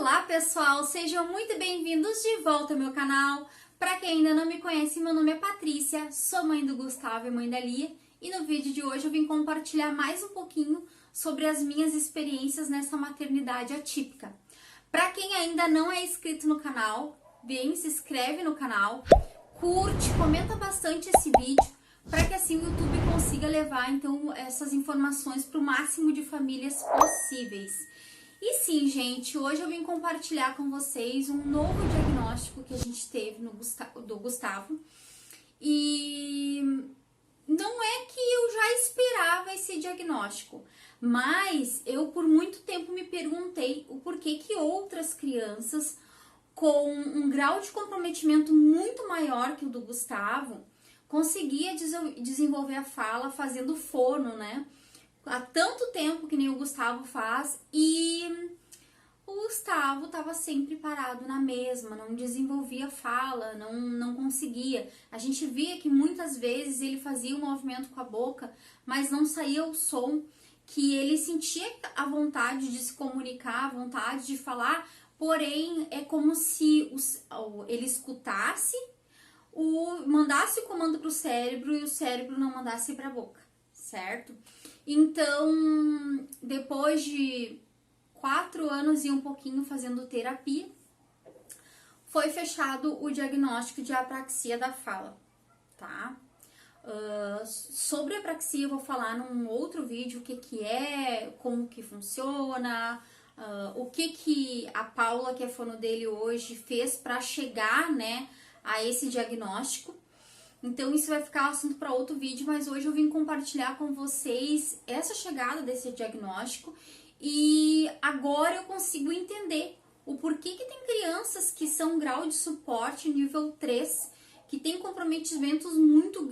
Olá pessoal, sejam muito bem-vindos de volta ao meu canal. Para quem ainda não me conhece, meu nome é Patrícia, sou mãe do Gustavo e mãe da Lia, e no vídeo de hoje eu vim compartilhar mais um pouquinho sobre as minhas experiências nessa maternidade atípica. Para quem ainda não é inscrito no canal, vem, se inscreve no canal, curte, comenta bastante esse vídeo, para que assim o YouTube consiga levar então essas informações para o máximo de famílias possíveis. E sim, gente, hoje eu vim compartilhar com vocês um novo diagnóstico que a gente teve do Gustavo. E não é que eu já esperava esse diagnóstico, mas eu por muito tempo me perguntei o porquê que outras crianças com um grau de comprometimento muito maior que o do Gustavo conseguia desenvolver a fala fazendo fono, né? Há tanto tempo que nem o Gustavo faz, e o Gustavo estava sempre parado na mesma, não desenvolvia fala, não conseguia. A gente via que muitas vezes ele fazia um movimento com a boca, mas não saía o som, que ele sentia a vontade de se comunicar, a vontade de falar, porém é como se ele escutasse, mandasse o comando para o cérebro e o cérebro não mandasse para a boca, certo? Então, depois de 4 anos e um pouquinho fazendo terapia, foi fechado o diagnóstico de apraxia da fala, tá? Sobre apraxia eu vou falar num outro vídeo o que é, como que funciona, o que a Paula, que é fono dele hoje, fez para chegar, né, a esse diagnóstico. Então isso vai ficar assunto para outro vídeo, mas hoje eu vim compartilhar com vocês essa chegada desse diagnóstico e agora eu consigo entender o porquê que tem crianças que são grau de suporte nível 3, que tem um comprometimento muito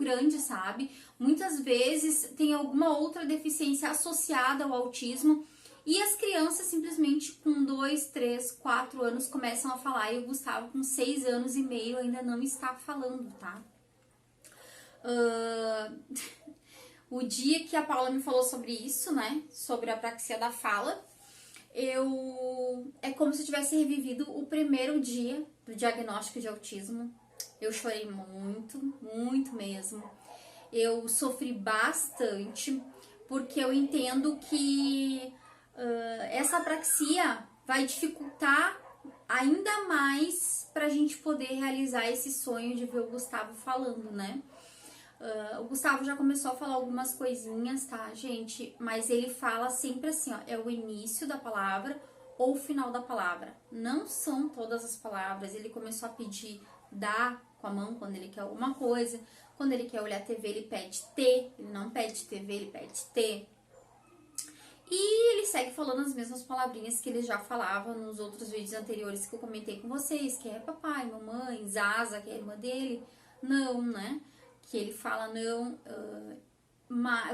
grande, sabe? Muitas vezes tem alguma outra deficiência associada ao autismo, e as crianças simplesmente com 2, 3, 4 anos começam a falar, e o Gustavo com 6 anos e meio ainda não está falando, tá? O dia que a Paula me falou sobre isso, né, sobre a apraxia da fala, é como se eu tivesse revivido o primeiro dia do diagnóstico de autismo. Eu chorei muito mesmo. Eu sofri bastante, porque eu entendo que essa apraxia vai dificultar ainda mais pra gente poder realizar esse sonho de ver o Gustavo falando, né? O Gustavo já começou a falar algumas coisinhas, tá, gente? Mas ele fala sempre assim, ó, é o início da palavra ou o final da palavra. Não são todas as palavras. Ele começou a pedir dá com a mão quando ele quer alguma coisa. Quando ele quer olhar TV, ele pede T. Ele não pede TV, ele pede T. E ele segue falando as mesmas palavrinhas que ele já falava nos outros vídeos anteriores que eu comentei com vocês, que é papai, mamãe, Zaza, que é a irmã dele, não, né? Que ele fala não,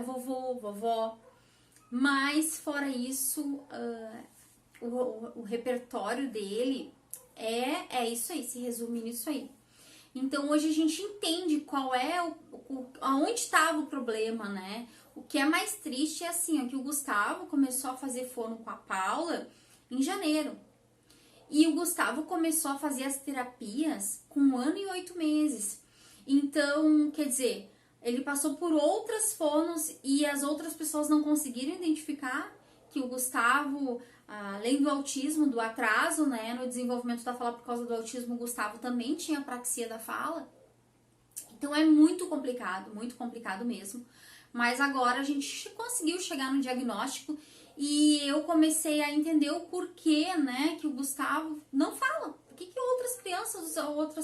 vovô, vovó. Mas fora isso, o repertório dele é isso aí, se resume nisso aí. Então hoje a gente entende qual é aonde estava o problema, né? O que é mais triste é assim, ó, que o Gustavo começou a fazer fono com a Paula em janeiro. E o Gustavo começou a fazer as terapias com 1 ano e 8 meses. Então, quer dizer, ele passou por outras fonos e as outras pessoas não conseguiram identificar que o Gustavo, além do autismo, do atraso, né, no desenvolvimento da fala por causa do autismo, o Gustavo também tinha apraxia da fala. Então é muito complicado mesmo. Mas agora a gente conseguiu chegar no diagnóstico e eu comecei a entender o porquê, né, que o Gustavo não fala. Por que outras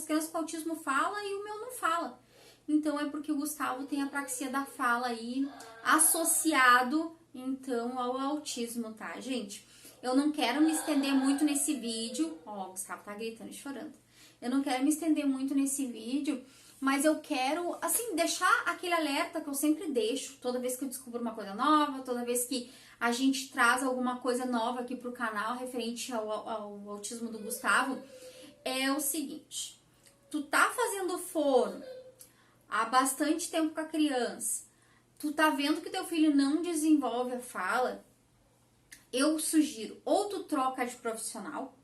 crianças com autismo falam e o meu não fala? Então é porque o Gustavo tem apraxia da fala aí associado então ao autismo, tá, gente? Eu não quero me estender muito nesse vídeo. Ó, o Gustavo tá gritando e chorando. Eu não quero me estender muito nesse vídeo, mas eu quero, assim, deixar aquele alerta que eu sempre deixo, toda vez que eu descubro uma coisa nova, toda vez que a gente traz alguma coisa nova aqui pro canal referente ao autismo do Gustavo, é o seguinte: tu tá fazendo fono há bastante tempo com a criança, tu tá vendo que teu filho não desenvolve a fala, eu sugiro, ou tu troca de profissional,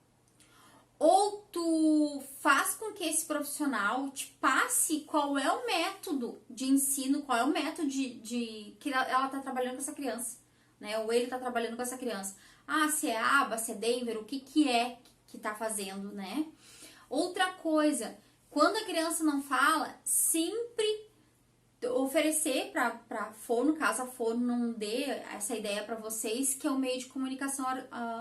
ou tu faz com que esse profissional te passe qual é o método de ensino, qual é o método de que ela tá trabalhando com essa criança, né? Ou ele tá trabalhando com essa criança. Ah, se é ABA, se é Denver, o que é que tá fazendo, né? Outra coisa, quando a criança não fala, sempre oferecer para fono, caso a fono não dê essa ideia para vocês, que é o meio de comunicação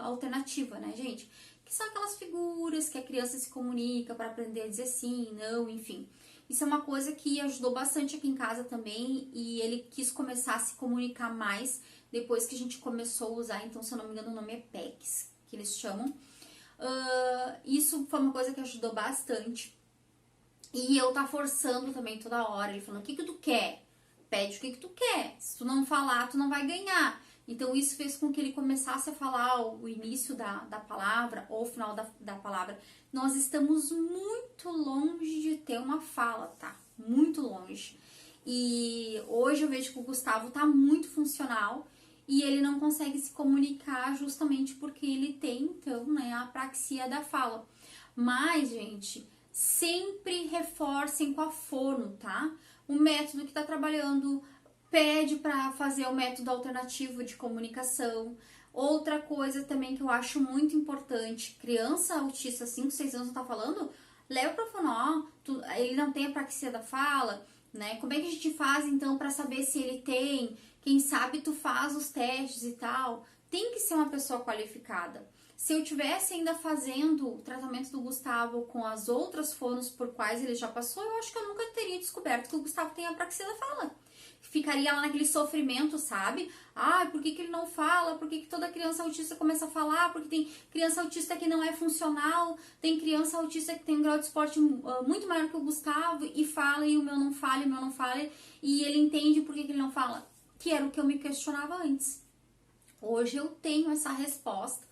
alternativa, né, gente? Que são aquelas figuras que a criança se comunica para aprender a dizer sim, não, enfim. Isso é uma coisa que ajudou bastante aqui em casa também, e ele quis começar a se comunicar mais depois que a gente começou a usar. Então, se eu não me engano, o nome é PECs, que eles chamam. Isso foi uma coisa que ajudou bastante. E eu tá forçando também toda hora, ele falando, o que tu quer? Pede o que tu quer. Se tu não falar, tu não vai ganhar. Então isso fez com que ele começasse a falar o início da palavra ou o final da palavra. Nós estamos muito longe de ter uma fala, tá? Muito longe. E hoje eu vejo que o Gustavo tá muito funcional e ele não consegue se comunicar justamente porque ele tem, então, né, a apraxia da fala. Mas, gente, sempre reforcem com a fono, tá? O método que tá trabalhando, pede para fazer o método alternativo de comunicação. Outra coisa também que eu acho muito importante, criança autista 5, 6 anos não tá falando, leva para fono, ele não tem apraxia da fala, né? Como é que a gente faz então para saber se ele tem? Quem sabe tu faz os testes e tal. Tem que ser uma pessoa qualificada. Se eu tivesse ainda fazendo o tratamento do Gustavo com as outras fonos por quais ele já passou, eu acho que eu nunca teria descoberto que o Gustavo tem apraxia da fala. Ficaria lá naquele sofrimento, sabe? Ah, por que ele não fala? Por que toda criança autista começa a falar? Porque tem criança autista que não é funcional, tem criança autista que tem um grau de esporte muito maior que o Gustavo e fala, e o meu não fala, e o meu não fala, e ele entende por que ele não fala. Que era o que eu me questionava antes. Hoje eu tenho essa resposta,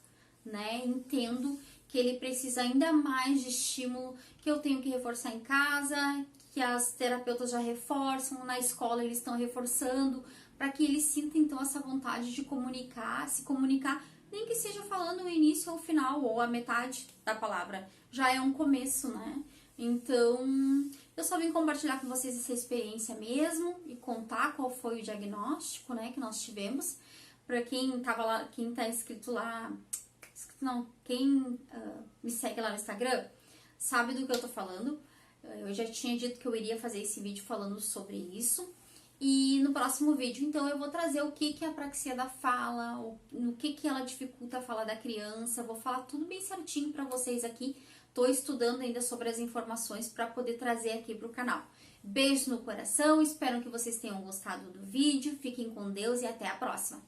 né? Entendo que ele precisa ainda mais de estímulo, que eu tenho que reforçar em casa, que as terapeutas já reforçam, na escola eles estão reforçando, para que ele sinta então essa vontade de comunicar, se comunicar, nem que seja falando o início ou o final, ou a metade da palavra, já é um começo, né? Então, eu só vim compartilhar com vocês essa experiência mesmo e contar qual foi o diagnóstico, né, que nós tivemos. Para quem tava lá, quem tá inscrito lá, não, quem me segue lá no Instagram, sabe do que eu tô falando. Eu já tinha dito que eu iria fazer esse vídeo falando sobre isso. E no próximo vídeo, então, eu vou trazer o que é a apraxia da fala, no que ela dificulta a fala da criança. Eu vou falar tudo bem certinho pra vocês aqui. Tô estudando ainda sobre as informações para poder trazer aqui pro canal. Beijo no coração, espero que vocês tenham gostado do vídeo. Fiquem com Deus e até a próxima.